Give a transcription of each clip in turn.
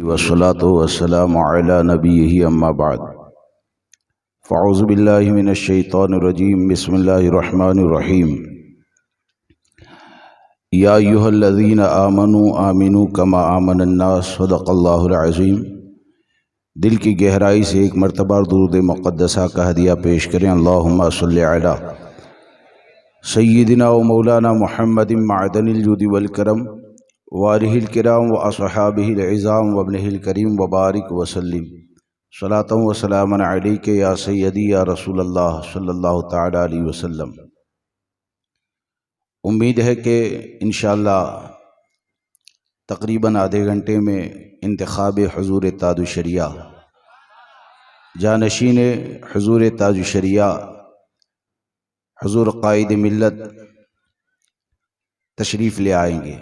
والصلاة والسلام على نبيه أما بعد فأعوذ بالله من الشيطان الرجيم بسم الله الرحمن الرحيم يا أيها الذين آمنوا كما آمن الناس صدق الله العظيم۔ دل کی گہرائی سے ایک مرتبہ درود مقدسہ کا ہدیہ پیش کریں۔ اللہم صلی علی سیدنا و مولانا محمد معدن الجود والکرم وآلہ الکرام و اصحابہ العظام و ابنہ الکریم وبارک وسلم صلاۃ و سلام علیک یا سیدی یا رسول اللہ صلی اللہ تعالی علیہ وسلم۔ امید ہے کہ انشاءاللہ تقریباً آدھے گھنٹے میں انتخاب حضور تاج الشریعہ، جانشین حضور تاج الشریعہ حضور قائد ملت تشریف لے آئیں گے۔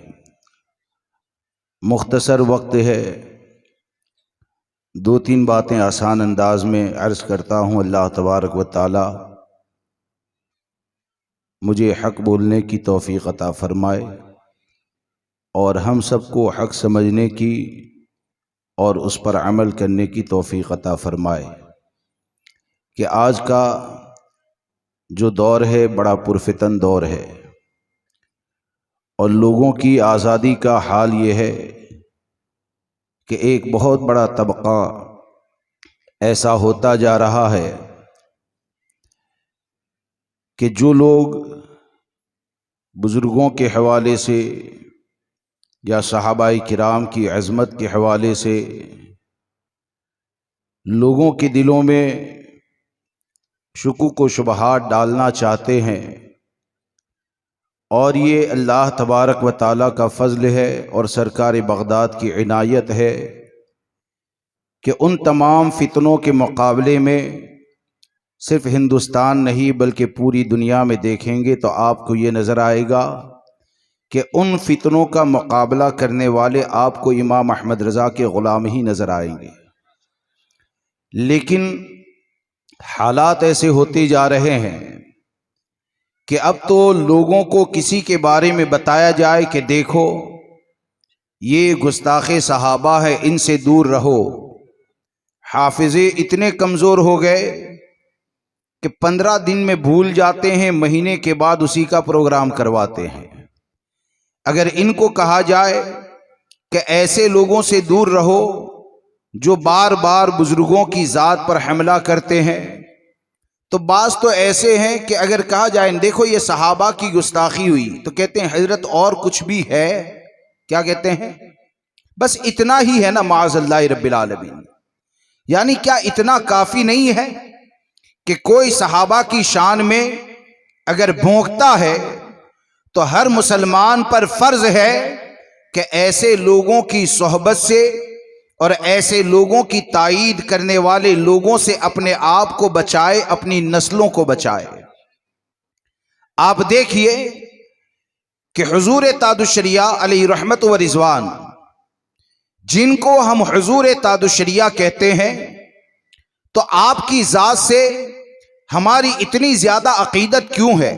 مختصر وقت ہے، دو تین باتیں آسان انداز میں عرض کرتا ہوں۔ اللہ تبارک و تعالی مجھے حق بولنے کی توفیق عطا فرمائے اور ہم سب کو حق سمجھنے کی اور اس پر عمل کرنے کی توفیق عطا فرمائے کہ آج کا جو دور ہے بڑا پرفتن دور ہے، اور لوگوں کی آزادی کا حال یہ ہے کہ ایک بہت بڑا طبقہ ایسا ہوتا جا رہا ہے کہ جو لوگ بزرگوں کے حوالے سے یا صحابہ کرام کی عظمت کے حوالے سے لوگوں کے دلوں میں شکوک و شبہات ڈالنا چاہتے ہیں، اور یہ اللہ تبارک و تعالیٰ کا فضل ہے اور سرکار بغداد کی عنایت ہے کہ ان تمام فتنوں کے مقابلے میں صرف ہندوستان نہیں بلکہ پوری دنیا میں دیکھیں گے تو آپ کو یہ نظر آئے گا کہ ان فتنوں کا مقابلہ کرنے والے آپ کو امام احمد رضا کے غلام ہی نظر آئیں گے۔ لیکن حالات ایسے ہوتے جا رہے ہیں کہ اب تو لوگوں کو کسی کے بارے میں بتایا جائے کہ دیکھو یہ گستاخ صحابہ ہے، ان سے دور رہو۔ حافظے اتنے کمزور ہو گئے کہ 15 دن میں بھول جاتے ہیں، مہینے کے بعد اسی کا پروگرام کرواتے ہیں۔ اگر ان کو کہا جائے کہ ایسے لوگوں سے دور رہو جو بار بار بزرگوں کی ذات پر حملہ کرتے ہیں، تو بعض تو ایسے ہیں کہ اگر کہا جائے دیکھو یہ صحابہ کی گستاخی ہوئی تو کہتے ہیں حضرت اور کچھ بھی ہے؟ کیا کہتے ہیں؟ بس اتنا ہی ہے نا، معاذ اللہ رب العالمین۔ یعنی کیا اتنا کافی نہیں ہے کہ کوئی صحابہ کی شان میں اگر بھونکتا ہے تو ہر مسلمان پر فرض ہے کہ ایسے لوگوں کی صحبت سے اور ایسے لوگوں کی تائید کرنے والے لوگوں سے اپنے آپ کو بچائے، اپنی نسلوں کو بچائے۔ آپ دیکھیے کہ حضور تاج الشریعہ علیہ رحمت و رضوان، جن کو ہم حضور تاج الشریعہ کہتے ہیں، تو آپ کی ذات سے ہماری اتنی زیادہ عقیدت کیوں ہے؟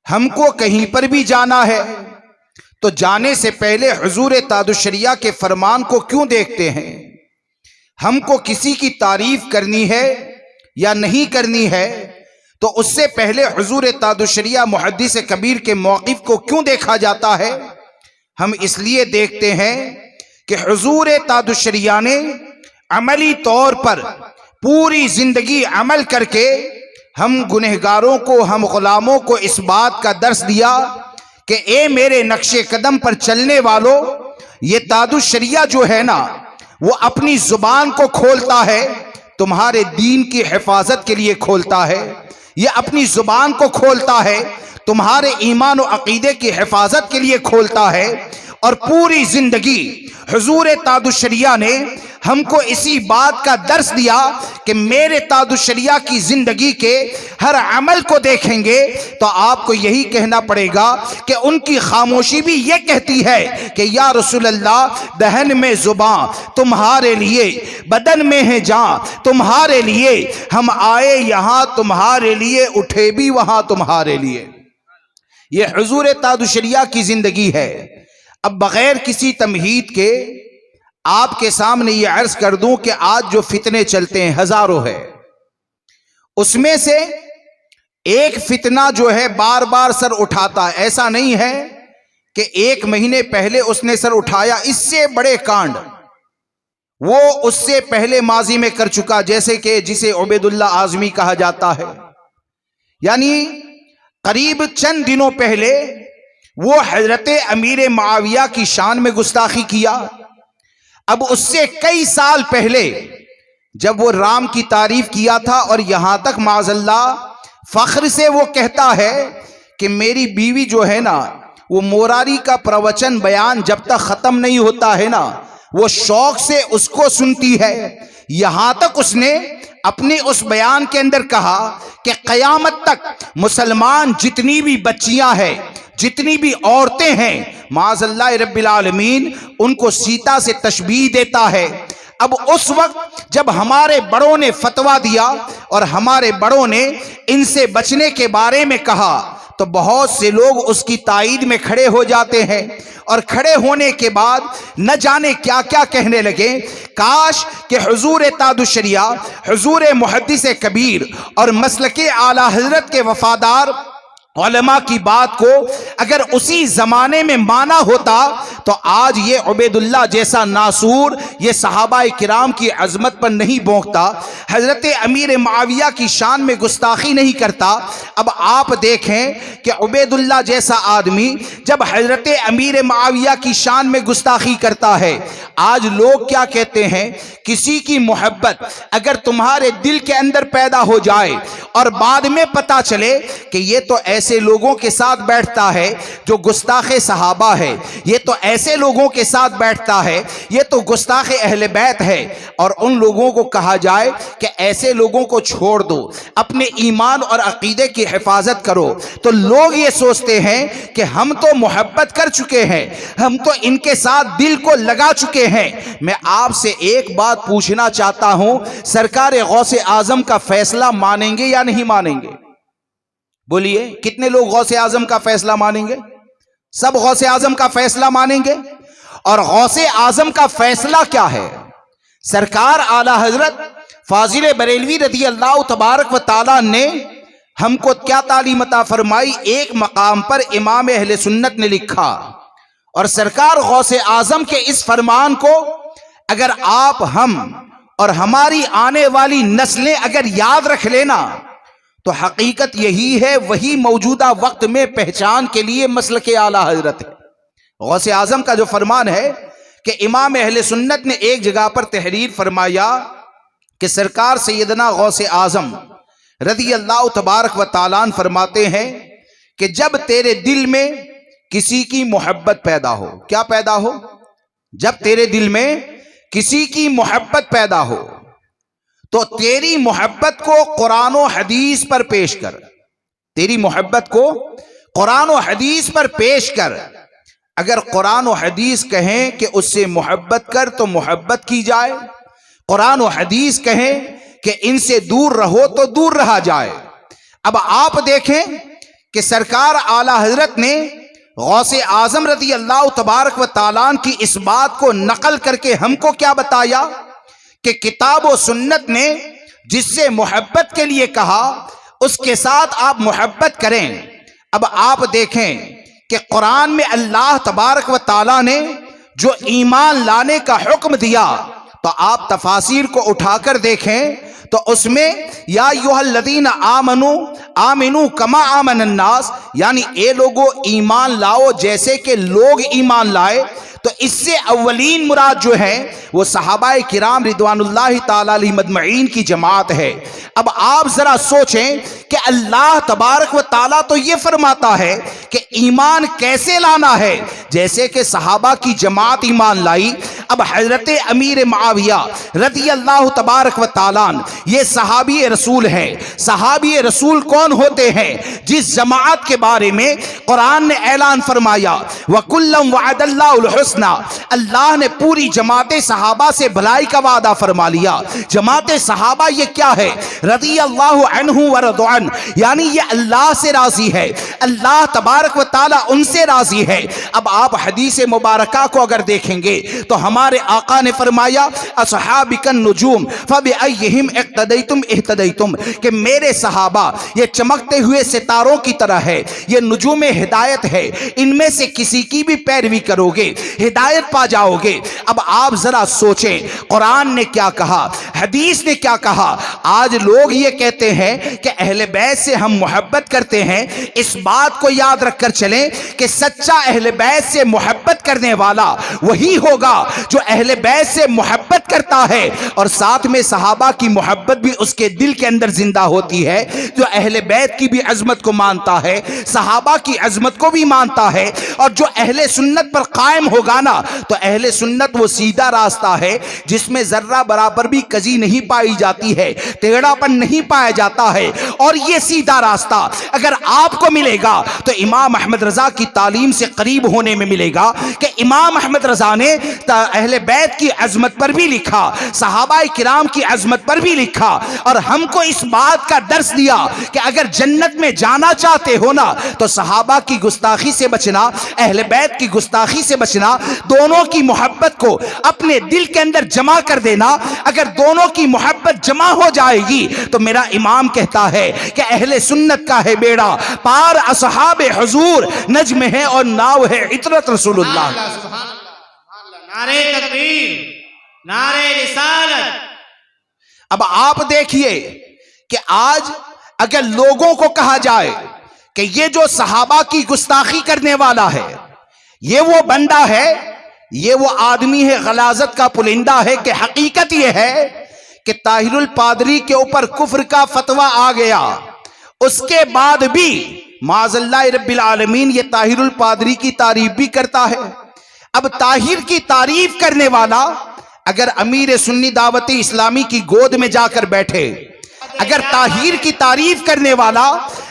ہم کو کہیں پر بھی جانا ہے تو جانے سے پہلے حضور تاج الشریعہ کے فرمان کو کیوں دیکھتے ہیں؟ ہم کو کسی کی تعریف کرنی ہے یا نہیں کرنی ہے تو اس سے پہلے حضور تاج الشریعہ محدث کبیر کے موقف کو کیوں دیکھا جاتا ہے؟ ہم اس لیے دیکھتے ہیں کہ حضور تاج الشریعہ نے عملی طور پر پوری زندگی عمل کر کے ہم گنہگاروں کو، ہم غلاموں کو اس بات کا درس دیا کہ اے میرے نقش قدم پر چلنے والوں، یہ تاج الشریعہ جو ہے نا وہ اپنی زبان کو کھولتا ہے تمہارے دین کی حفاظت کے لیے کھولتا ہے، یہ اپنی زبان کو کھولتا ہے تمہارے ایمان و عقیدے کی حفاظت کے لیے کھولتا ہے۔ اور پوری زندگی حضور تاج الشریعہ نے ہم کو اسی بات کا درس دیا کہ میرے تاج الشریعہ کی زندگی کے ہر عمل کو دیکھیں گے تو آپ کو یہی کہنا پڑے گا کہ ان کی خاموشی بھی یہ کہتی ہے کہ یا رسول اللہ، دہن میں زباں تمہارے لیے، بدن میں ہے جاں تمہارے لیے، ہم آئے یہاں تمہارے لیے، اٹھے بھی وہاں تمہارے لیے۔ یہ حضور تاج الشریعہ کی زندگی ہے۔ اب بغیر کسی تمہید کے آپ کے سامنے یہ عرض کر دوں کہ آج جو فتنے چلتے ہیں ہزاروں ہے، اس میں سے ایک فتنہ جو ہے بار بار سر اٹھاتا ہے. ایسا نہیں ہے کہ ایک مہینے پہلے اس نے سر اٹھایا، اس سے بڑے کانڈ وہ اس سے پہلے ماضی میں کر چکا، جیسے کہ جسے عبید اللہ اعظمی کہا جاتا ہے. یعنی قریب چند دنوں پہلے وہ حضرت امیر معاویہ کی شان میں گستاخی کیا. اب اس سے کئی سال پہلے جب وہ رام کی تعریف کیا تھا، اور یہاں تک معاذ اللہ فخر سے وہ کہتا ہے کہ میری بیوی جو ہے نا، وہ موراری کا پروچن بیان جب تک ختم نہیں ہوتا ہے نا، وہ شوق سے اس کو سنتی ہے. یہاں تک اس نے اپنے اس بیان کے اندر کہا کہ قیامت تک مسلمان جتنی بھی بچیاں ہیں، جتنی بھی عورتیں ہیں، معاذ اللہ رب العالمین ان کو سیتا سے تشبیہ دیتا ہے. اب اس وقت جب ہمارے بڑوں نے فتویٰ دیا اور ہمارے بڑوں نے ان سے بچنے کے بارے میں کہا، تو بہت سے لوگ اس کی تائید میں کھڑے ہو جاتے ہیں، اور کھڑے ہونے کے بعد نہ جانے کیا کیا کہنے لگے. کاش کہ حضور تاج الشریعہ، حضور محدث کبیر اور مسلک اعلی حضرت کے وفادار علماء کی بات کو اگر اسی زمانے میں مانا ہوتا تو آج یہ عبید اللہ جیسا ناسور یہ صحابہ کرام کی عظمت پر نہیں بونکتا، حضرت امیر معاویہ کی شان میں گستاخی نہیں کرتا. اب آپ دیکھیں کہ عبید اللہ جیسا آدمی جب حضرت امیر معاویہ کی شان میں گستاخی کرتا ہے، آج لوگ کیا کہتے ہیں، کسی کی محبت اگر تمہارے دل کے اندر پیدا ہو جائے اور بعد میں پتا چلے کہ یہ تو ایسے لوگوں کے ساتھ بیٹھتا ہے جو گستاخ صحابہ ہے، یہ تو ایسے لوگوں کے ساتھ بیٹھتا ہے، یہ تو گستاخ اہل بیت ہے، اور ان لوگوں کو کہا جائے کہ ایسے لوگوں کو چھوڑ دو، اپنے ایمان اور عقیدے کی حفاظت کرو، تو لوگ یہ سوچتے ہیں کہ ہم تو محبت کر چکے ہیں، ہم تو ان کے ساتھ دل کو لگا چکے ہیں. میں آپ سے ایک بات پوچھنا چاہتا ہوں، سرکار غوث اعظم کا فیصلہ مانیں گے یا نہیں مانیں گے؟ بولیے، کتنے لوگ غوث اعظم کا فیصلہ مانیں گے؟ سب غوث اعظم کا فیصلہ مانیں گے. اور غوث اعظم کا فیصلہ کیا ہے؟ سرکار اعلی حضرت فاضل بریلوی رضی اللہ تبارک و تعالی نے ہم کو کیا تعلیم عطا فرمائی؟ ایک مقام پر امام اہل سنت نے لکھا، اور سرکار غوث اعظم کے اس فرمان کو اگر آپ، ہم اور ہماری آنے والی نسلیں اگر یاد رکھ لینا تو حقیقت یہی ہے، وہی موجودہ وقت میں پہچان کے لیے مسلک اعلی حضرت ہے. غوث اعظم کا جو فرمان ہے کہ امام اہل سنت نے ایک جگہ پر تحریر فرمایا کہ سرکار سیدنا غوث اعظم رضی اللہ تبارک و تعالیٰ فرماتے ہیں کہ جب تیرے دل میں کسی کی محبت پیدا ہو، کیا پیدا ہو؟ جب تیرے دل میں کسی کی محبت پیدا ہو تو تیری محبت کو قرآن و حدیث پر پیش کر، تیری محبت کو قرآن و حدیث پر پیش کر. اگر قرآن و حدیث کہیں کہ اس سے محبت کر تو محبت کی جائے، قرآن و حدیث کہیں کہ ان سے دور رہو تو دور رہا جائے. اب آپ دیکھیں کہ سرکار اعلی حضرت نے غوث اعظم رضی اللہ تبارک و تعالیٰ کی اس بات کو نقل کر کے ہم کو کیا بتایا کہ کتاب و سنت نے جس سے محبت کے لیے کہا اس کے ساتھ آپ محبت کریں. اب آپ دیکھیں کہ قرآن میں اللہ تبارک و تعالیٰ نے جو ایمان لانے کا حکم دیا تو آپ تفاسیر کو اٹھا کر دیکھیں تو اس میں یا ایھا الذین آمنوا کما آمن الناس، یعنی اے لوگو ایمان لاؤ جیسے کہ لوگ ایمان لائے. تو اس سے اولین مراد جو ہے وہ صحابہ کرام رضوان اللہ تعالی علیہ مجمعین کی جماعت ہے. اب آپ ذرا سوچیں کہ اللہ تبارک و تعالیٰ تو یہ فرماتا ہے کہ ایمان کیسے لانا ہے، جیسے کہ صحابہ کی جماعت ایمان لائی. اب حضرت امیر معاویہ رضی اللہ تبارک و تعالیٰ یہ صحابی رسول ہے. صحابی رسول کون ہوتے ہیں؟ جس جماعت کے بارے میں قرآن نے اعلان فرمایا وَكُلًّا وَعَدَ اللَّهُ الْحُسْنَى، اللہ نے پوری جماعت صحابہ سے بھلائی کا وعدہ فرما لیا. جماعت صحابہ یہ کیا ہے؟ رضی اللہ عنہ ورضوا عنہ، یعنی یہ اللہ سے راضی ہے، اللہ تبارک و تعالی ان سے راضی ہے۔ اب آپ حدیث مبارکہ کو اگر دیکھیں گے تو ہمارے آقا نے فرمایا اصحابک النجوم فبأیہم اقتدیتم اہتدیتم، کہ میرے صحابہ یہ چمکتے ہوئے ستاروں کی طرح ہے، یہ نجوم ہدایت ہے، ان میں سے کسی کی بھی پیروی کرو گے ہدایت پا جاؤ گے۔ اب آپ ذرا سوچیں قرآن نے کیا کہا، حدیث نے کیا کہا۔ آج لوگ یہ کہتے ہیں کہ اہل بیت سے ہم محبت کرتے ہیں، اس بات کو یاد رکھ کر چلیں کہ سچا اہل بیت سے محبت کرنے والا وہی ہوگا جو اہل بیت سے محبت کرتا ہے اور ساتھ میں صحابہ کی محبت بھی اس کے دل کے اندر زندہ ہوتی ہے، جو اہل بیت کی بھی عظمت کو مانتا ہے، صحابہ کی عظمت کو بھی مانتا ہے، اور جو اہل سنت پر قائم ہوگا نا تو اہل سنت وہ سیدھا راستہ ہے جس میں ذرہ برابر بھی کجی نہیں پائی جاتی ہے، ٹیڑھا پن نہیں پایا جاتا ہے۔ اور یہ سیدھا راستہ اگر آپ کو ملے گا تو امام احمد رضا کی تعلیم سے قریب ہونے میں ملے گا کہ امام احمد رضا نے اہل بیت کی عظمت پر بھی لکھا، صحابہ کرام کی عظمت پر بھی لکھا، اور ہم کو اس بات کا درس دیا کہ اگر جنت میں جانا چاہتے ہو نا تو صحابہ کی گستاخی سے بچنا، اہل بیت کی گستاخی سے بچنا، دونوں کی محبت کو اپنے دل کے اندر جمع کر دینا۔ اگر دونوں کی محبت جمع ہو جائے گی تو میرا امام کہتا ہے کہ اہل سنت کا ہے بیڑا پار، اصحاب حضور نجم ہے اور ناو ہے عطرت رسول اللہ۔ نعرہ تکبیر، نعرہ رسالت۔ اب آپ دیکھیے کہ آج اگر لوگوں کو کہا جائے کہ یہ جو صحابہ کی گستاخی کرنے والا ہے یہ وہ بندہ ہے، یہ وہ آدمی ہے غلاظت کا پلندہ ہے، کہ حقیقت یہ ہے کہ طاہر الپادری کے اوپر کفر کا فتویٰ آ گیا، اس کے بعد بھی معاذ اللہ رب العالمین یہ طاہر الپادری کی تعریف بھی کرتا ہے۔ اب طاہر کی تعریف کرنے والا اگر امیر سنی دعوت اسلامی کی گود میں جا کر بیٹھے، اگر طاہر کی تعریف کرنے والا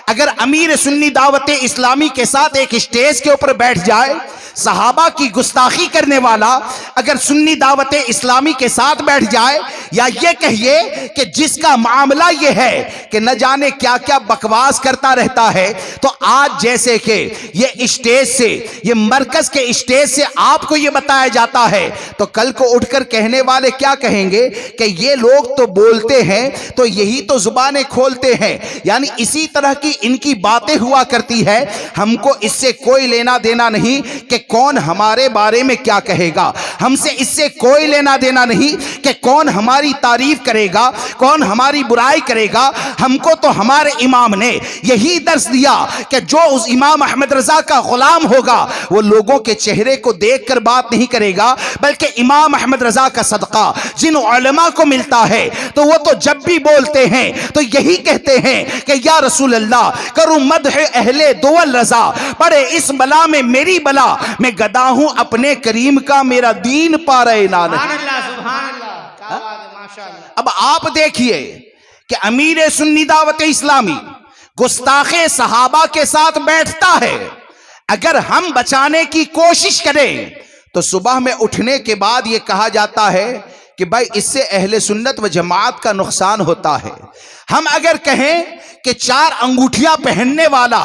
اگر امیر سنی دعوت اسلامی کے ساتھ ایک اسٹیج کے اوپر بیٹھ جائے، صحابہ کی گستاخی کرنے والا اگر سنی دعوت اسلامی کے ساتھ بیٹھ جائے، یا یہ کہیے کہ جس کا معاملہ یہ ہے کہ نہ جانے کیا کیا بکواس کرتا رہتا ہے، تو آج جیسے کہ یہ اسٹیج سے، یہ مرکز کے اسٹیج سے آپ کو یہ بتایا جاتا ہے، تو کل کو اٹھ کر کہنے والے کیا کہیں گے کہ یہ لوگ تو بولتے ہیں تو یہی تو زبانیں کھولتے ہیں، یعنی اسی طرح کی ان کی باتیں ہوا کرتی ہے۔ ہم کو اس سے کوئی لینا دینا نہیں کہ کون ہمارے بارے میں کیا کہے گا، ہم سے اس سے کوئی لینا دینا نہیں کہ کون ہماری تعریف کرے گا، کون ہماری برائی کرے گا۔ ہم کو تو ہمارے امام نے یہی درس دیا کہ جو اس امام احمد رضا کا غلام ہوگا وہ لوگوں کے چہرے کو دیکھ کر بات نہیں کرے گا، بلکہ امام احمد رضا کا صدقہ جن علماء کو ملتا ہے تو وہ تو جب بھی بولتے ہیں تو یہی کہتے ہیں کہ یا رسول اللہ کروں مدح اہل دول رضا، پڑے اس بلا میں میری بلا، میں گدا ہوں اپنے کریم کا، میرا دین پا رہے نال۔ سبحان اللہ، سبحان اللہ، کیا بات ہے، ماشاءاللہ۔ اب آپ دیکھیے کہ امیر سنی دعوت اسلامی گستاخ صحابہ کے ساتھ بیٹھتا ہے، اگر ہم بچانے کی کوشش کریں تو صبح میں اٹھنے کے بعد یہ کہا جاتا ہے کہ بھائی اس سے اہل سنت و جماعت کا نقصان ہوتا ہے۔ ہم اگر کہیں کہ 4 انگوٹھیاں پہننے والا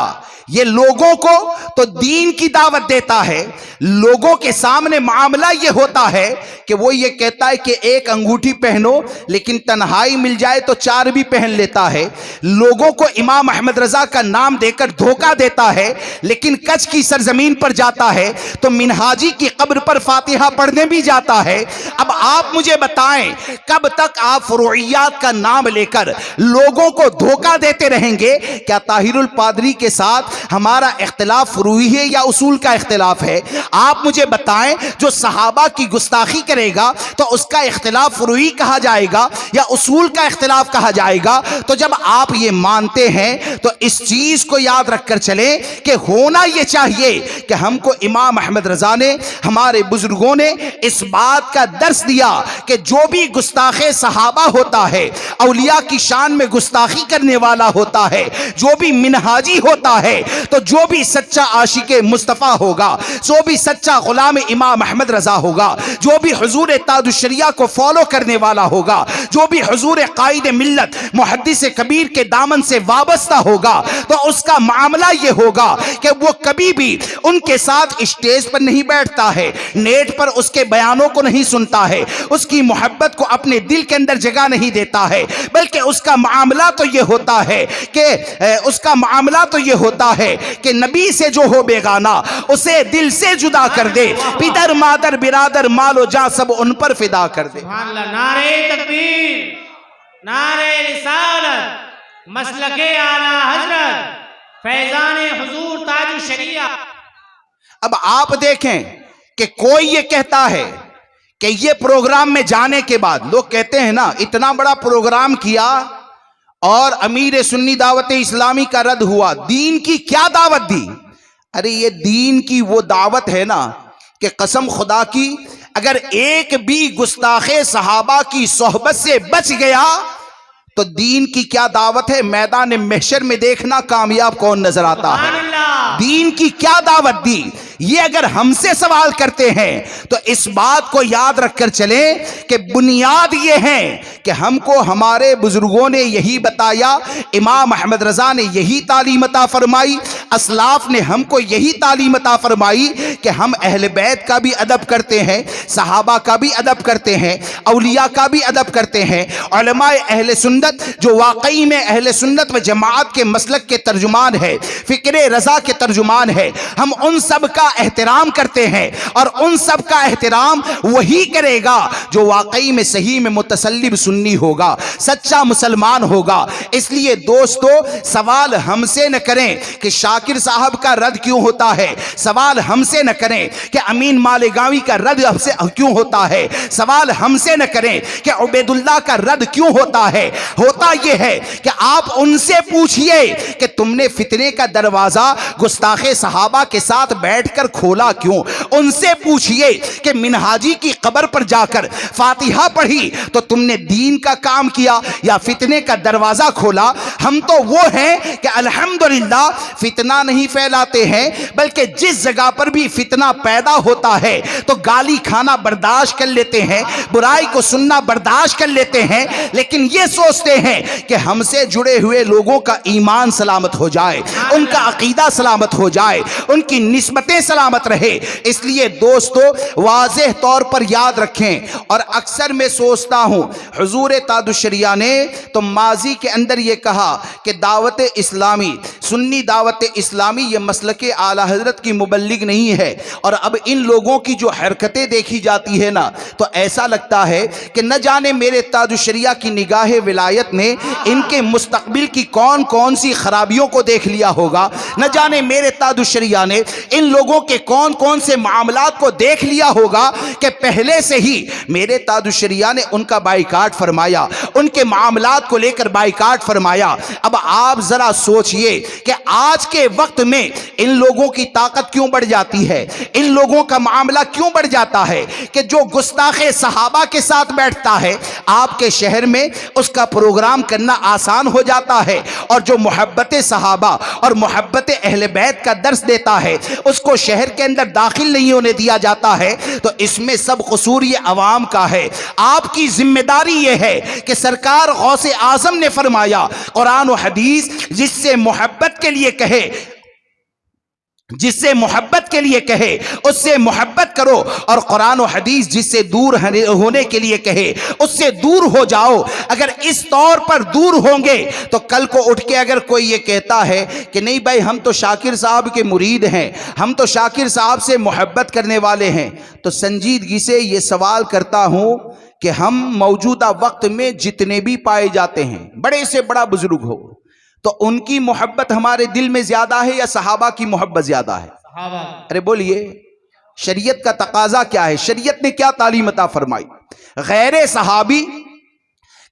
یہ لوگوں کو تو دین کی دعوت دیتا ہے، لوگوں کے سامنے معاملہ یہ ہوتا ہے کہ وہ یہ کہتا ہے کہ 1 انگوٹھی پہنو لیکن تنہائی مل جائے تو 4 بھی پہن لیتا ہے، لوگوں کو امام احمد رضا کا نام دے کر دھوکہ دیتا ہے، لیکن کچھ کی سرزمین پر جاتا ہے تو منہاجی کی قبر پر فاتحہ پڑھنے بھی جاتا ہے۔ اب آپ مجھے بتائیں کب تک آپ فروعیات کا نام لے کر لوگوں کو دھوکہ دیتے رہیں گے؟ کیا طاہر الپادری کے ساتھ ہمارا اختلاف فروعی ہے یا اصول کا اختلاف ہے؟ آپ مجھے بتائیں جو صحابہ کی گستاخی کرے گا تو اس کا اختلاف فروعی کہا جائے گا یا اصول کا اختلاف کہا جائے گا؟ تو جب آپ یہ مانتے ہیں تو اس چیز کو یاد رکھ کر چلیں کہ ہونا یہ چاہیے کہ ہم کو امام احمد رضا نے، ہمارے بزرگوں نے اس بات کا درس دیا کہ جو بھی گستاخ صحابہ ہوتا ہے، اولیاء کی شان میں گستاخی کرنے والا ہوتا ہے، جو بھی منہاجی ہوتا ہے، تو جو بھی سچا عاشق مصطفیٰ ہوگا، جو بھی سچا غلام امام احمد رضا ہوگا، جو بھی حضور تاج الشریعہ کو فالو کرنے والا ہوگا، جو بھی حضور قائد ملت محدث کبیر کے دامن سے وابستہ ہوگا، تو اس کا معاملہ یہ ہوگا کہ وہ کبھی بھی ان کے ساتھ اسٹیج پر نہیں بیٹھتا ہے، نیٹ پر اس کے بیانوں کو نہیں سنتا ہے، اس کی محبت کو اپنے دل کے اندر جگہ نہیں دیتا ہے، بلکہ اس کا معاملہ تو یہ ہوتا ہے کہ نبی سے جو ہو بیگانہ اسے دل سے جدا کر دے، پدر مادر برادر مال و جاں سب ان پر فدا کر دے۔ سبحان اللہ، نعرہ تکبیر، نعرہ رسالت، مسلک اعلی حضرت فیضان حضور تاج الشریعہ۔ اب آپ دیکھیں کہ کوئی یہ کہتا ہے کہ یہ پروگرام میں جانے کے بعد، لوگ کہتے ہیں نا اتنا بڑا پروگرام کیا اور امیر سنی دعوت اسلامی کا رد ہوا، دین کی کیا دعوت دی؟ ارے یہ دین کی وہ دعوت ہے نا کہ قسم خدا کی اگر ایک بھی گستاخ صحابہ کی صحبت سے بچ گیا تو دین کی کیا دعوت ہے؟ میدان محشر میں دیکھنا کامیاب کون نظر آتا ہے۔ دین کی کیا دعوت دی؟ یہ اگر ہم سے سوال کرتے ہیں تو اس بات کو یاد رکھ کر چلیں کہ بنیاد یہ ہے کہ ہم کو ہمارے بزرگوں نے یہی بتایا، امام احمد رضا نے یہی تعلیم عطا فرمائی، اسلاف نے ہم کو یہی تعلیم عطا فرمائی کہ ہم اہل بیت کا بھی ادب کرتے ہیں، صحابہ کا بھی ادب کرتے ہیں، اولیاء کا بھی ادب کرتے ہیں، علماء اہل سنت جو واقعی میں اہل سنت و جماعت کے مسلک کے ترجمان ہے، فکر رضا کے ترجمان ہے، ہم ان سب کا احترام کرتے ہیں، اور ان سب کا احترام وہی کرے گا جو واقعی میں صحیح میں متسلب سنی ہوگا، سچا مسلمان ہوگا۔ اس لیے دوستو سوال ہم سے نہ کریں کہ شاکر صاحب کا رد کیوں ہوتا ہے، سوال ہم سے نہ کریں کہ امین مالیگاوی کا رد ہم سے کیوں ہوتا ہے، سوال ہم سے نہ کریں کہ عبید اللہ کا رد کیوں ہوتا ہے۔ ہوتا یہ ہے کہ آپ ان سے پوچھئے کہ تم نے فتنے کا دروازہ گستاخ صحابہ کے ساتھ بیٹھ کر کھولا کیوں؟ ان سے پوچھئے کہ منہاجی کی قبر پر جا کر فاتحہ پڑھی تو تم نے دین کا کام کیا یا فتنے کا دروازہ کھولا؟ ہم تو وہ ہیں کہ الحمدللہ فتنہ نہیں پھیلاتے ہیں، بلکہ جس جگہ پر بھی فتنہ پیدا ہوتا ہے تو گالی کھانا برداشت کر لیتے ہیں، برائی کو سننا برداشت کر لیتے ہیں، لیکن یہ سوچتے ہیں کہ ہم سے جڑے ہوئے لوگوں کا ایمان سلامت ہو جائے، ان کا عقیدہ سلامت ہو جائے، ان کی نسبتیں سلامت رہے۔ اس لیے دوستو واضح طور پر یاد رکھیں، اور اکثر میں سوچتا ہوں حضور تاج الشریعہ نے تو ماضی کے اندر یہ کہا کہ دعوت اسلامی، سنی دعوت اسلامی یہ مسلک اعلی حضرت کی مبلغ نہیں ہے، اور اب ان لوگوں کی جو حرکتیں دیکھی جاتی ہے نا تو ایسا لگتا ہے کہ نہ جانے میرے تاج الشریعہ کی نگاہ ولایت نے ان کے مستقبل کی کون کون سی خرابیوں کو دیکھ لیا ہوگا، نہ جانے میرے تاج الشریعہ نے ان لوگوں کے کون کون سے معاملات کو دیکھ لیا ہوگا کہ پہلے سے ہی میرے تاج الشریعہ نے ان کا بائیکاٹ فرمایا، ان کے معاملات کو لے کر بائیکاٹ فرمایا۔ اب آپ ذرا سوچئے کہ آج کے وقت میں ان لوگوں کی طاقت کیوں بڑھ جاتی ہے، ان لوگوں کا معاملہ کیوں بڑھ جاتا ہے کہ جو گستاخ صحابہ کے ساتھ بیٹھتا ہے آپ کے شہر میں اس کا پروگرام کرنا آسان ہو جاتا ہے، اور جو محبت صحابہ اور محبت اہل بیت کا درس دیتا ہے اس کو شہر کے اندر داخل نہیں ہونے دیا جاتا ہے، تو اس میں سب قصور یہ عوام کا ہے۔ آپ کی ذمہ داری یہ ہے کہ سرکار غوث اعظم نے فرمایا قرآن و حدیث جس سے محبت کے لیے کہے، جس سے محبت کے لیے کہے اس سے محبت کرو، اور قرآن و حدیث جس سے دور ہونے کے لیے کہے اس سے دور ہو جاؤ۔ اگر اس طور پر دور ہوں گے تو کل کو اٹھ کے اگر کوئی یہ کہتا ہے کہ نہیں بھائی ہم تو شاکر صاحب کے مرید ہیں، ہم تو شاکر صاحب سے محبت کرنے والے ہیں، تو سنجیدگی سے یہ سوال کرتا ہوں کہ ہم موجودہ وقت میں جتنے بھی پائے جاتے ہیں، بڑے سے بڑا بزرگ ہو، تو ان کی محبت ہمارے دل میں زیادہ ہے یا صحابہ کی محبت زیادہ ہے؟ صحابہ۔ ارے بولیے، شریعت کا تقاضا کیا ہے؟ شریعت نے کیا تعلیم عطا فرمائی؟ غیر صحابی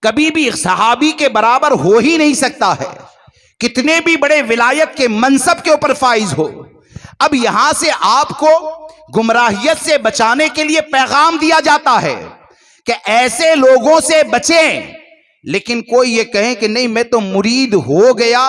کبھی بھی صحابی کے برابر ہو ہی نہیں سکتا ہے، کتنے بھی بڑے ولایت کے منصب کے اوپر فائز ہو۔ اب یہاں سے آپ کو گمراہیت سے بچانے کے لیے پیغام دیا جاتا ہے کہ ایسے لوگوں سے بچیں، لیکن کوئی یہ کہیں کہ نہیں میں تو مرید ہو گیا،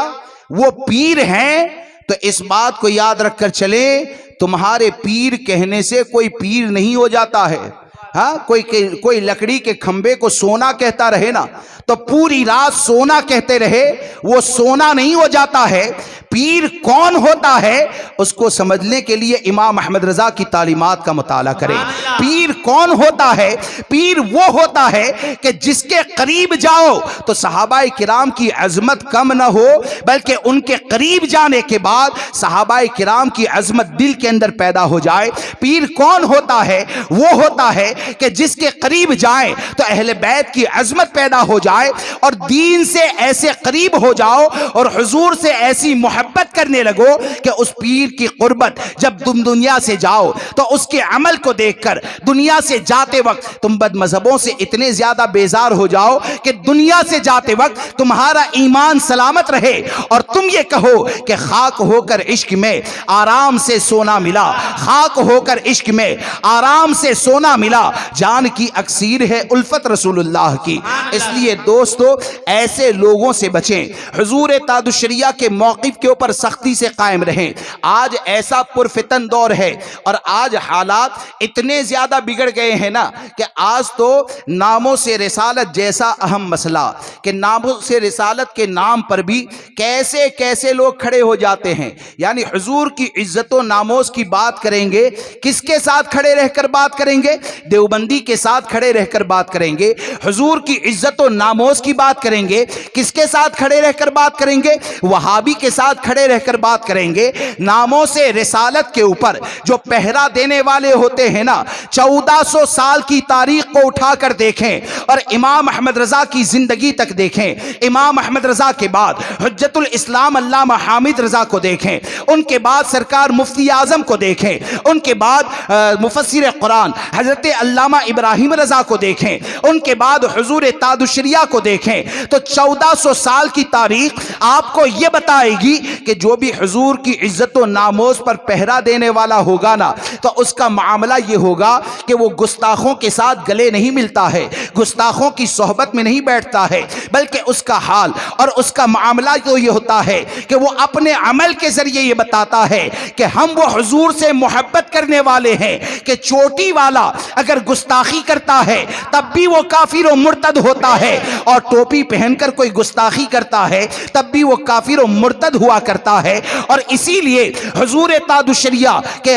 وہ پیر ہیں تو اس بات کو یاد رکھ کر چلیں، تمہارے پیر کہنے سے کوئی پیر نہیں ہو جاتا ہے۔ ہاں، کوئی لکڑی کے کھمبے کو سونا کہتا رہے نا تو پوری رات سونا کہتے رہے، وہ سونا نہیں ہو جاتا ہے۔ پیر کون ہوتا ہے اس کو سمجھنے کے لیے امام احمد رضا کی تعلیمات کا مطالعہ کریں۔ پیر کون ہوتا ہے؟ پیر وہ ہوتا ہے کہ جس کے قریب جاؤ تو صحابہ کرام کی عظمت کم نہ ہو، بلکہ ان کے قریب جانے کے بعد صحابہ کرام کی عظمت دل کے اندر پیدا ہو جائے۔ پیر کون ہوتا ہے؟ وہ ہوتا ہے کہ جس کے قریب جائیں تو اہل بیت کی عظمت پیدا ہو جائے اور دین سے ایسے قریب ہو جاؤ اور حضور سے ایسی محبت کرنے لگو کہ اس پیر کی قربت جب تم دنیا سے جاؤ تو اس کے عمل کو دیکھ کر دنیا سے جاتے وقت تم بد مذہبوں سے اتنے زیادہ بیزار ہو جاؤ کہ دنیا سے جاتے وقت تمہارا ایمان سلامت رہے اور تم یہ کہو کہ خاک ہو کر عشق میں آرام سے سونا ملا، خاک ہو کر عشق میں آرام سے سونا ملا، جان کی اکسیر ہے الفت رسول اللہ کی۔ اس لیے دوستو ایسے لوگوں سے بچیں، حضور تاج الشریعہ کے موقف کے اوپر سختی سے قائم رہیں۔ آج ایسا پرفتن دور ہے اور آج حالات اتنے زیادہ بگڑ گئے ہیں نا کہ آج تو ناموں سے رسالت جیسا اہم مسئلہ کہ ناموں سے رسالت کے نام پر بھی کیسے کیسے لوگ کھڑے ہو جاتے ہیں۔ یعنی حضور کی عزت و ناموس کی بات کریں گے، کس کے ساتھ کھڑے رہ کر بات کریں گے؟ دیوبندی کے ساتھ کھڑے رہ کر بات کریں گے۔ حضور کی عزت و ناموس کی بات کریں گے، کس کے ساتھ کھڑے رہ کر بات کریں گے؟ وہابی کے ساتھ کھڑے رہ کر بات کریں گے۔ ناموں سے رسالت کے اوپر جو پہرا دینے والے ہوتے ہیں نا، 1400 سال کی تاریخ کو اٹھا کر دیکھیں اور امام احمد رضا کی زندگی تک دیکھیں، امام احمد رضا کے بعد حجت الاسلام علامہ حامد رضا کو دیکھیں، ان کے بعد سرکار مفتی اعظم کو دیکھیں، ان کے بعد مفسر قرآن حضرت علامہ ابراہیم رضا کو دیکھیں، ان کے بعد حضور تاج الشریعہ کو دیکھیں، تو 1400 سال کی تاریخ آپ کو یہ بتائے گی کہ جو بھی حضور کی عزت و ناموس پر پہرا دینے والا ہوگا نا تو اس کا معاملہ یہ ہوگا کہ وہ گستاخوں کے ساتھ گلے نہیں ملتا ہے، گستاخوں کی صحبت میں نہیں بیٹھتا ہے، بلکہ اس کا حال اور اس کا معاملہ تو یہ ہوتا ہے کہ وہ اپنے عمل کے ذریعے یہ بتاتا ہے کہ ہم وہ حضور سے محبت کرنے والے ہیں کہ چوٹی والا اگر گستاخی کرتا ہے تب بھی وہ کافر و مرتد ہوتا ہے، اور ٹوپی پہن کر کوئی گستاخی کرتا ہے تب بھی وہ کافر و مرتد ہوا کرتا ہے۔ اور اسی لیے حضور تاج الشریعہ کے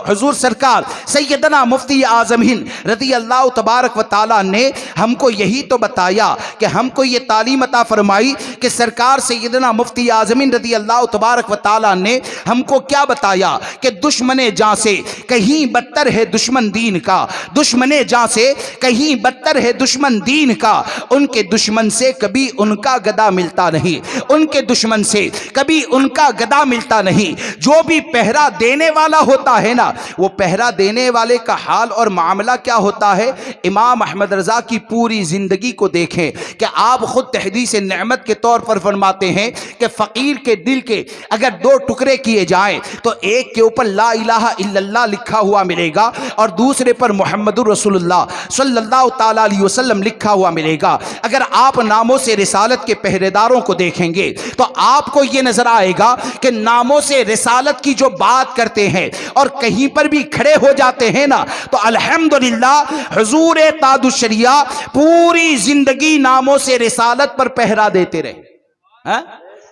حضور سرکار سیدنا مفتی اعظم ہند رضی اللہ تبارک و تعالی نے ہم کو یہی تو بتایا کہ ہم کو یہ تعلیم عطا فرمائی کہ سرکار سیدنا مفتی اعظم ہند رضی اللہ تبارک و تعالی نے ہم کو کیا بتایا کہ دشمن جاں سے کہیں بدتر ہے دشمن دین کا، دشمن جاں سے کہیں بدتر ہے دشمن دین کا، ان کے دشمن سے کبھی ان کا گدا ملتا نہیں، ان کے دشمن سے کبھی ان کا گدا ملتا نہیں۔ جو بھی پہرا دینے والا ہوتا ہے نا، وہ پہرا دینے والے کا حال اور معاملہ کیا ہوتا ہے؟ امام احمد رضا کی پوری زندگی کو دیکھیں کہ آپ خود تحدیث نعمت کے طور پر فرماتے ہیں کہ فقیر کے دل کے اگر 2 ٹکڑے کیے جائیں تو ایک کے اوپر لا الہ الا اللہ لکھا ہوا ملے گا اور دوسرے پر محمد رسول اللہ صلی اللہ تعالی علیہ وسلم لکھا ہوا ملے گا۔ اگر آپ ناموں سے رسالت کے پہرے داروں کو دیکھیں گے تو آپ کو یہ نظر آئے گا کہ ناموں سے رسالت کی جو بات کرتے ہیں اور کہیں پر بھی کھڑے ہو جاتے ہیں نا تو الحمدللہ حضور تاج الشریعہ پوری زندگی ناموں سے رسالت پر پہرا دیتے رہے۔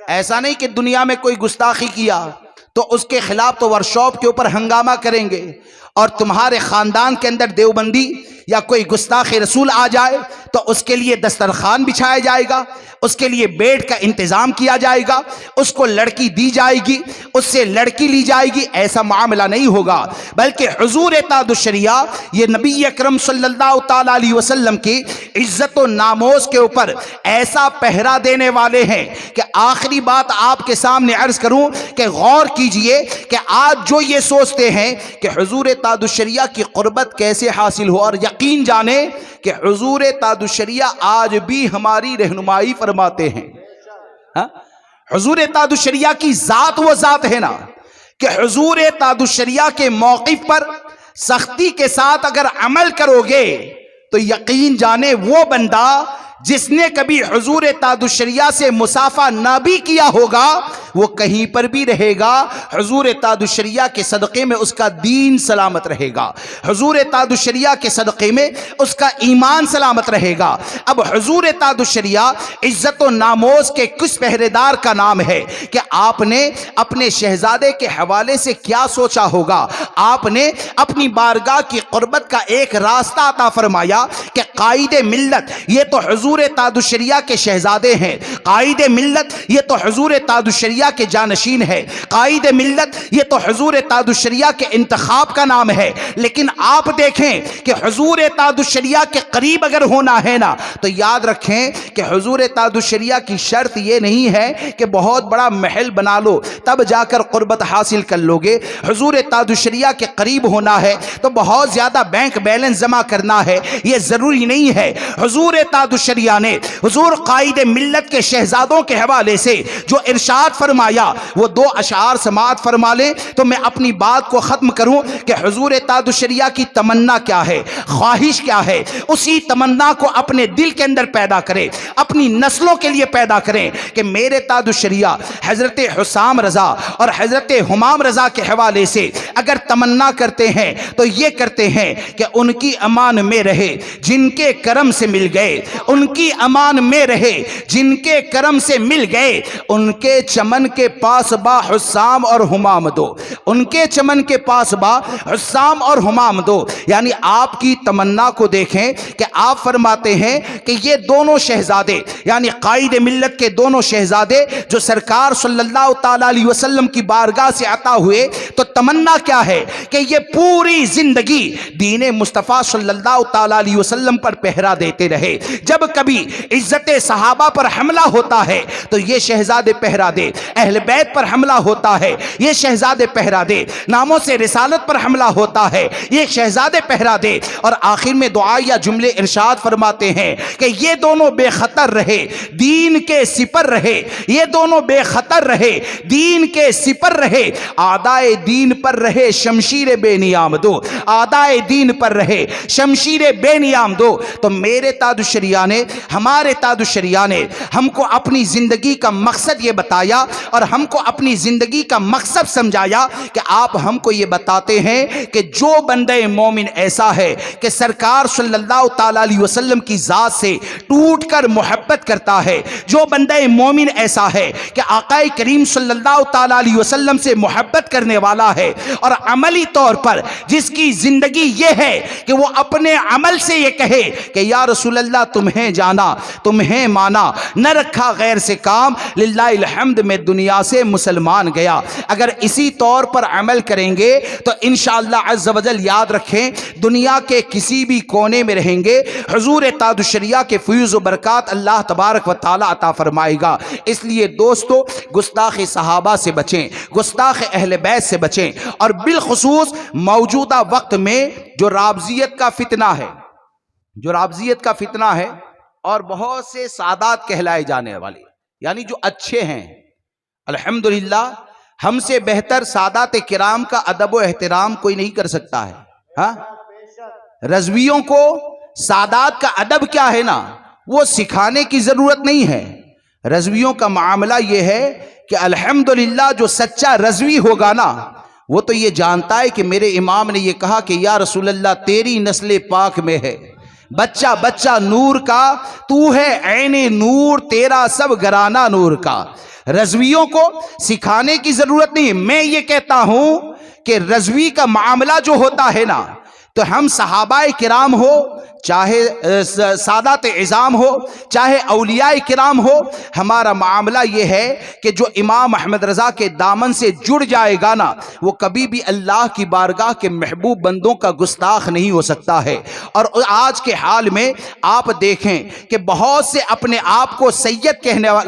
ایسا نہیں کہ دنیا میں کوئی گستاخی کیا تو اس کے خلاف تو ورکشاپ کے اوپر ہنگامہ کریں گے، اور تمہارے خاندان کے اندر دیوبندی یا کوئی گستاخ رسول آ جائے تو اس کے لیے دسترخوان بچھایا جائے گا، اس کے لیے بیڈ کا انتظام کیا جائے گا، اس کو لڑکی دی جائے گی، اس سے لڑکی لی جائے گی۔ ایسا معاملہ نہیں ہوگا، بلکہ حضور تاج الشریعہ یہ نبی اکرم صلی اللہ تعالی علیہ وسلم کی عزت و ناموس کے اوپر ایسا پہرا دینے والے ہیں کہ آخری بات آپ کے سامنے عرض کروں کہ غور کیجئے کہ آج جو یہ سوچتے ہیں کہ حضور تاج الشریعہ کی قربت کیسے حاصل ہو، اور یقین جانے کہ حضور تاج الشریعہ آج بھی ہماری رہنمائی فرماتے ہیں۔ حضور تاج الشریعہ کی ذات وہ ذات ہے نا کہ حضور تاج الشریعہ کے موقف پر سختی کے ساتھ اگر عمل کرو گے تو یقین جانے وہ بندہ جس نے کبھی حضور تاج الشریعہ سے مصافحہ نہ بھی کیا ہوگا وہ کہیں پر بھی رہے گا حضور تاج الشریعہ کے صدقے میں اس کا دین سلامت رہے گا، حضور تاج الشریعہ کے صدقے میں اس کا ایمان سلامت رہے گا۔ اب حضور تاج الشریعہ عزت و ناموز کے کس پہرے دار کا نام ہے کہ آپ نے اپنے شہزادے کے حوالے سے کیا سوچا ہوگا؟ آپ نے اپنی بارگاہ کی قربت کا ایک راستہ عطا فرمایا کہ قائد ملت یہ تو حضور تاج الشریعہ کے شہزادے ہیں، قائد ملت یہ تو حضور تاج الشریعہ کے جانشین ہے، قائد ملت یہ تو حضور تاج الشریعہ کے انتخاب کا نام ہے۔ لیکن آپ دیکھیں کہ حضور تاج الشریعہ کے قریب اگر ہونا ہے نا تو یاد رکھیں کہ حضور تاج الشریعہ کی شرط یہ نہیں ہے کہ بہت بڑا محل بنا لو تب جا کر قربت حاصل کر لو گے۔ حضور تاج الشریعہ کے قریب ہونا ہے تو بہت زیادہ بینک بیلنس جمع کرنا ہے، یہ ضروری نہیں ہے۔ حضور تاج الشریعہ نے حضور قائد ملت کے شہزادوں کے حوالے سے جو ارشاد فرمایا وہ دو اشعار سماعت فرما لیں تو میں اپنی بات کو ختم کروں کہ حضور تاج الشریعہ کی تمنا کیا ہے، خواہش کیا ہے، اسی تمنا کو اپنے دل کے اندر پیدا کریں، اپنی نسلوں کے لیے پیدا کریں کہ میرے تاج الشریعہ حضرت حسام رضا اور حضرت ہمام رضا کے حوالے سے اگر تمنا کرتے ہیں تو یہ کرتے ہیں کہ ان کی امان میں رہے جن کے کرم سے مل گئے، ان کی امان میں رہے جن کے کرم سے مل گئے، ان کے چمن کے پاس با حسام اور ہمام دو، ان کے چمن کے پاس با حسام اور ہمام دو۔ یعنی آپ کی تمنا کو دیکھیں کہ آپ فرماتے ہیں کہ یہ دونوں شہزادے یعنی قائد ملت کے دونوں شہزادے جو سرکار صلی اللہ تعالیٰ علیہ وسلم کی بارگاہ سے عطا ہوئے تو تمنا کیا ہے کہ یہ پوری زندگی دین مصطفیٰ صلی اللہ تعالیٰ علیہ وسلم پر پہرا دیتے رہے۔ جب کبھی عزت صحابہ پر حملہ ہوتا ہے تو یہ شہزادے پہرا دے، اہل بیت پر حملہ ہوتا ہے یہ شہزادے پہرا دے، ناموں سے رسالت پر حملہ ہوتا ہے یہ شہزادے پہرا دے، اور آخر میں دعائیہ جملے ارشاد فرماتے ہیں کہ یہ دونوں بے خطر رہے دین کے سپر رہے، یہ دونوں بے خطر رہے دین کے سپر رہے، اعدائے دین پر رہے شمشیر بے نیام دو، اعدائے دین پر رہے شمشیر بے نیام دو۔ تو میرے تاج الشریعہ نے، ہمارے تاج الشریعہ نے ہم کو اپنی زندگی کا مقصد یہ بتایا اور ہم کو اپنی زندگی کا مقصد سمجھایا کہ آپ ہم کو یہ بتاتے ہیں کہ جو بندہ مومن ایسا ہے کہ سرکار صلی اللہ تعالیٰ علیہ وسلم کی ذات سے ٹوٹ کر محبت کرتا ہے، جو بندہ مومن ایسا ہے کہ آقا کریم صلی اللہ تعالیٰ علیہ وسلم سے محبت کرنے والا ہے، اور عملی طور پر جس کی زندگی یہ ہے کہ وہ اپنے عمل سے یہ کہے کہ یا رسول اللہ تمہیں جانا تمہیں مانا، نہ رکھا غیر سے کام، للہ الحمد میں دنیا سے مسلمان گیا۔ اگر اسی طور پر عمل کریں گے تو انشاءاللہ عز و جل یاد رکھیں دنیا کے کسی بھی کونے میں رہیں گے حضور تاج الشریعہ کے فیض و برکات اللہ تبارک و تعالی عطا فرمائے گا۔ اس لیے دوستو گستاخ صحابہ سے بچیں، گستاخ اہل بیت سے بچیں، اور بالخصوص موجودہ وقت میں جو رافضیت کا فتنہ ہے، جو رافضیت کا فتنہ ہے اور بہت سے سادات کہلائے جانے والے یعنی جو اچھے ہیں، الحمدللہ ہم سے بہتر سادات کرام کا ادب و احترام کوئی نہیں کر سکتا ہے۔ ہاں رضویوں کو سادات کا ادب کیا ہے نا وہ سکھانے کی ضرورت نہیں ہے۔ رضویوں کا معاملہ یہ ہے کہ الحمدللہ جو سچا رضوی ہوگا نا وہ تو یہ جانتا ہے کہ میرے امام نے یہ کہا کہ یا رسول اللہ تیری نسل پاک میں ہے بچہ بچہ نور کا، تو ہے عین نور تیرا سب گھرانہ نور کا۔ رضویوں کو سکھانے کی ضرورت نہیں۔ میں یہ کہتا ہوں کہ رضوی کا معاملہ جو ہوتا ہے نا تو ہم صحابہ کرام ہو چاہے سادات عظام ہو چاہے اولیاء کرام ہو، ہمارا معاملہ یہ ہے کہ جو امام احمد رضا کے دامن سے جڑ جائے گا نا وہ کبھی بھی اللہ کی بارگاہ کے محبوب بندوں کا گستاخ نہیں ہو سکتا ہے۔ اور آج کے حال میں آپ دیکھیں کہ بہت سے اپنے آپ کو سید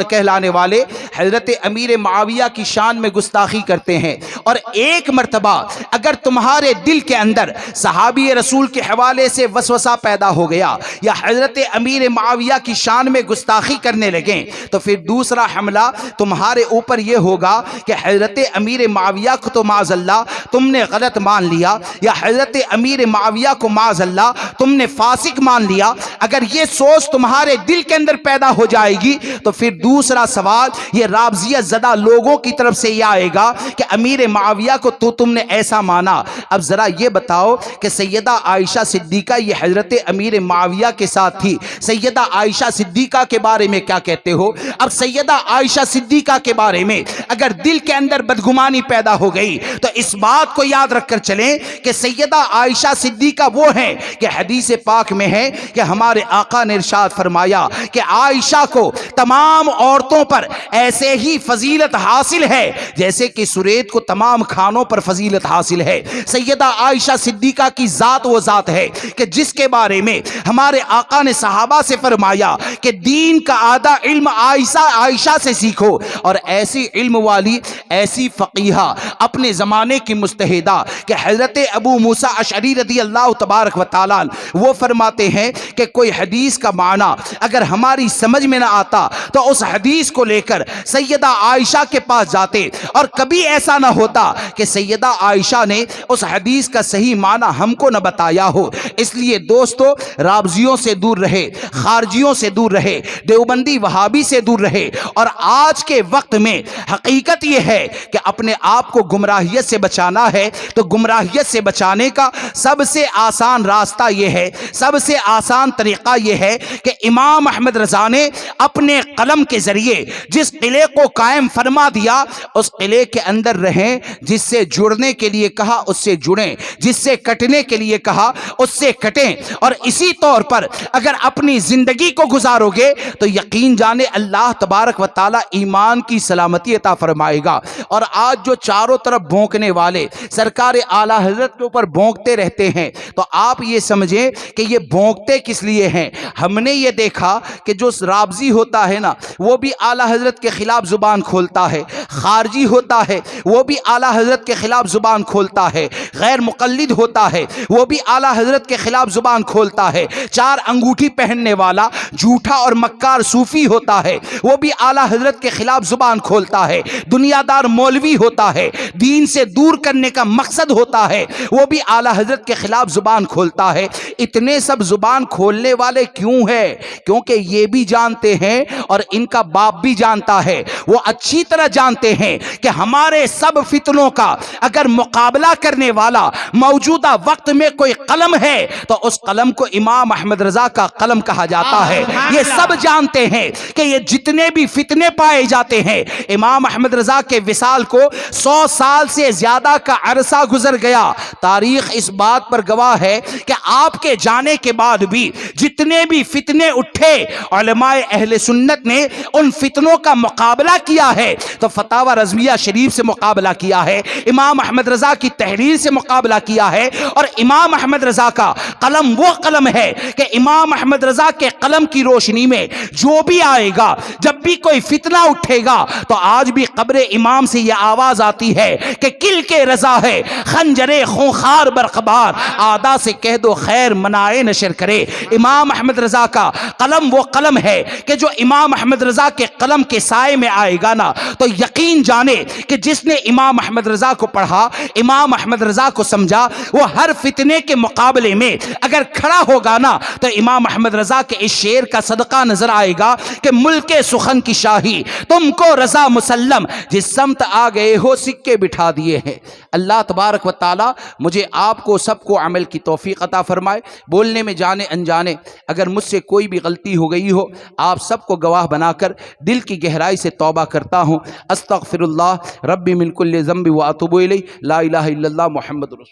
کہلانے والے حضرت امیر معاویہ کی شان میں گستاخی کرتے ہیں، اور ایک مرتبہ اگر تمہارے دل کے اندر صحابی رسول کے حوالے سے وسوسہ پیدا پیدا ہو گیا یا حضرت امیر معاویہ کی شان میں گستاخی کرنے لگیں تو پھر دوسرا حملہ تمہارے اوپر یہ ہوگا کہ حضرت امیر معاویہ کو تو معاذ اللہ تم نے غلط مان لیا یا حضرت امیر معاویہ کو معاذ اللہ تم نے فاسق مان لیا. اگر یہ سوچ تمہارے دل کے اندر پیدا ہو جائے گی تو پھر دوسرا سوال یہ رابضیت زدہ لوگوں کی طرف سے یہ آئے گا کہ امیر معاویہ کو تو تم نے ایسا مانا. اب ذرا یہ بتاؤ کہ سیدہ عائشہ صدیقہ یہ حضرت امیر معاویہ کے ساتھ تھی, سیدہ عائشہ صدیقہ کے بارے میں کیا کہتے ہو؟ اب سیدہ عائشہ صدیقہ کے بارے میں اگر دل کے اندر بدگمانی پیدا ہو گئی تو اس بات کو یاد رکھ کر چلیں کہ سیدہ عائشہ صدیقہ وہ ہیں کہ حدیث پاک میں ہے کہ ہمارے آقا نے ارشاد فرمایا کہ عائشہ کو تمام عورتوں پر ایسے ہی فضیلت حاصل ہے جیسے کہ سریت کو تمام کھانوں پر فضیلت حاصل ہے. سیدہ عائشہ صدیقہ کی ذات وہ ذات ہے کہ جس کے بارے میں ہمارے آقا نے صحابہ سے فرمایا کہ دین کا آدھا علم عائشہ سے سیکھو, اور ایسی علم والی ایسی فقیہہ اپنے زمانے کی مجتہدہ کہ حضرت ابو موسیٰ اشعری رضی اللہ تبارک و تعالیٰ وہ فرماتے ہیں کہ کوئی حدیث کا معنی اگر ہماری سمجھ میں نہ آتا تو اس حدیث کو لے کر سیدہ عائشہ کے پاس جاتے, اور کبھی ایسا نہ ہوتا کہ سیدہ عائشہ نے اس حدیث کا صحیح معنی ہم کو نہ بتایا ہو. اس لیے دوستو رابضیوں سے دور رہے, خارجیوں سے دور رہے, دیوبندی وہابی سے دور رہے. اور آج کے وقت میں حقیقت یہ ہے کہ اپنے آپ کو گمراہیت سے بچانا ہے تو گمراہیت سے بچانے کا سب سے آسان راستہ یہ ہے, سب سے آسان طریقہ یہ ہے کہ امام احمد رضا نے اپنے قلم کے ذریعے جس قلعے کو قائم فرما دیا اس قلعے کے اندر رہیں, جس سے جڑنے کے لیے کہا اس سے جڑیں, جس سے کٹنے کے لیے کہا اس سے کٹیں, اور اسی طور پر اگر اپنی زندگی کو گزارو گے تو یقین جانے اللہ تبارک و تعالی ایمان کی سلامتی عطا فرمائے گا. اور آج جو چاروں طرف بھونکنے والے سرکار اعلی حضرت کے اوپر بھونکتے رہتے ہیں تو آپ یہ سمجھیں کہ یہ بھونکتے کس لیے ہیں. ہم نے یہ دیکھا کہ جو رابضی ہوتا ہے نا وہ بھی اعلی حضرت کے خلاف زبان کھولتا ہے, خارجی ہوتا ہے وہ بھی اعلی حضرت کے خلاف زبان کھولتا ہے, غیر مقلد ہوتا ہے وہ بھی اعلی حضرت کے خلاف زبان کھولتا ہے, چار انگوٹھی پہننے والا جھوٹا اور مکار صوفی ہوتا ہے وہ بھی اعلی حضرت کے خلاف زبان کھولتا ہے, دنیا دار مولوی ہوتا ہے دین سے دور کرنے کا مقصد ہوتا ہے وہ بھی اعلی حضرت کے خلاف زبان کھولتا ہے. اتنے سب زبان کھولنے والے کیوں ہے؟ کیونکہ یہ بھی جانتے ہیں اور ان کا باپ بھی جانتا ہے, وہ اچھی طرح جانتے ہیں کہ ہمارے سب فتنوں کا اگر مقابلہ کرنے والا موجودہ وقت میں کوئی قلم ہے تو اس قلم کو امام احمد رضا کا قلم کہا جاتا ہے. یہ سب جانتے ہیں کہ یہ جتنے بھی فتنے پائے جاتے ہیں امام احمد رضا کے وصال کو 100 سال سے زیادہ کا عرصہ گزر گیا. تاریخ اس بات پر گواہ ہے کہ آپ کے جانے کے بعد بھی جتنے بھی فتنے اٹھے علماء اہل سنت نے ان فتنوں کا مقابلہ کیا ہے. تو فتاوی رضویہ شریف سے مقابلہ کیا ہے, امام احمد رضا کی تحریر سے مقابلہ کیا ہے, اور امام احمد رضا کا قلم وہ قلم ہے کہ امام احمد رضا کے قلم کی روشنی میں جو بھی آئے گا, جب بھی کوئی فتنہ اٹھے گا تو آج بھی قبر امام سے یہ آواز آتی ہے کہ کل کے رضا ہے خنجر خونخار برقبار, آدھا سے کہہ دو خیر منائے نشر کرے. امام احمد رضا کا قلم وہ قلم ہے کہ جو امام احمد رضا کے قلم کے سائے میں آئے گا نا تو یقین جانے کہ جس نے امام احمد رضا کو پڑھا, امام احمد رضا کو سمجھا, وہ ہر فتنے کے مقابلے میں اگر کھڑا ہوگا نا تو امام احمد رضا کے اس شعر کا صدقہ نظر آئے گا کہ ملک سخن کی شاہی تم کو رضا مسلم, جس سمت آ گئے ہو سکے بٹھا دیے ہیں. اللہ تبارک و تعالی مجھے آپ کو سب کو عمل کی توفیق عطا فرمائے. بولنے میں جانے انجانے اگر مجھ سے کوئی بھی غلطی ہو گئی ہو آپ سب کو گواہ بنا کر دل کی گہرائی سے توبہ کرتا ہوں. استغفر اللہ ربی من کل ذنب و اتوب الیہ. لا الہ الا اللہ محمد رسول